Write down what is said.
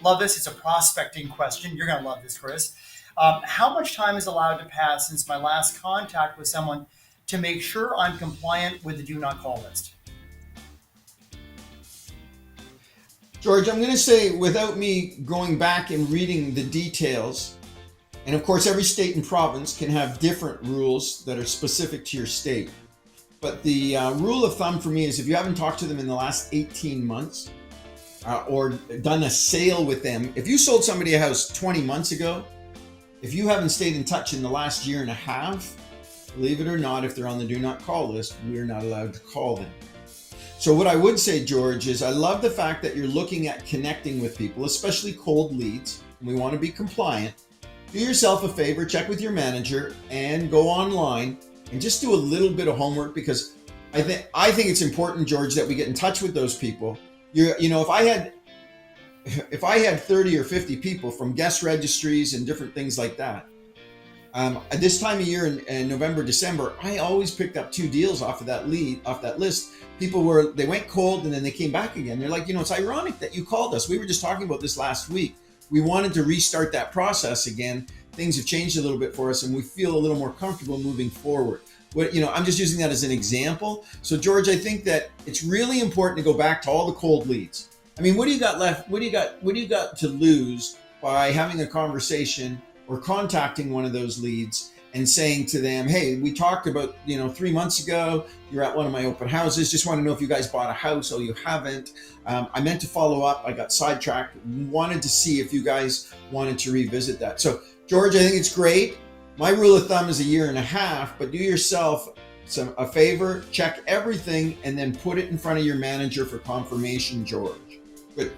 love this. It's a prospecting question. You're going to love this, Chris. How much time is allowed to pass since my last contact with someone to make sure I'm compliant with the do not call list? George, I'm going to say, without me going back and reading the details, and of course, every state and province can have different rules that are specific to your state. But the rule of thumb for me is if you haven't talked to them in the last 18 months or done a sale with them, if you sold somebody a house 20 months ago, if you haven't stayed in touch in the last year and a half, believe it or not, if they're on the do not call list, we're not allowed to call them. So what I would say, George, is I love the fact that you're looking at connecting with people, especially cold leads. We want to be compliant. Do yourself a favor, check with your manager and go online and just do a little bit of homework, because I think it's important, George, that we get in touch with those people. You know, if I had 30 or 50 people from guest registries and different things like that, at this time of year in November, December, I always picked up 2 deals off of that list. People they went cold and then they came back again. They're like, it's ironic that you called us. We were just talking about this last week. We wanted to restart that process again. Things have changed a little bit for us and we feel a little more comfortable moving forward. I'm just using that as an example. So George, I think that it's really important to go back to all the cold leads. I mean, what do you got left? What do you got to lose by having a conversation or contacting one of those leads and saying to them, hey, we talked about, 3 months ago, you're at one of my open houses. Just want to know if you guys bought a house. Oh, you haven't. I meant to follow up. I got sidetracked. Wanted to see if you guys wanted to revisit that. So George, I think it's great. My rule of thumb is a year and a half, but do yourself a favor, check everything, and then put it in front of your manager for confirmation, George. Good.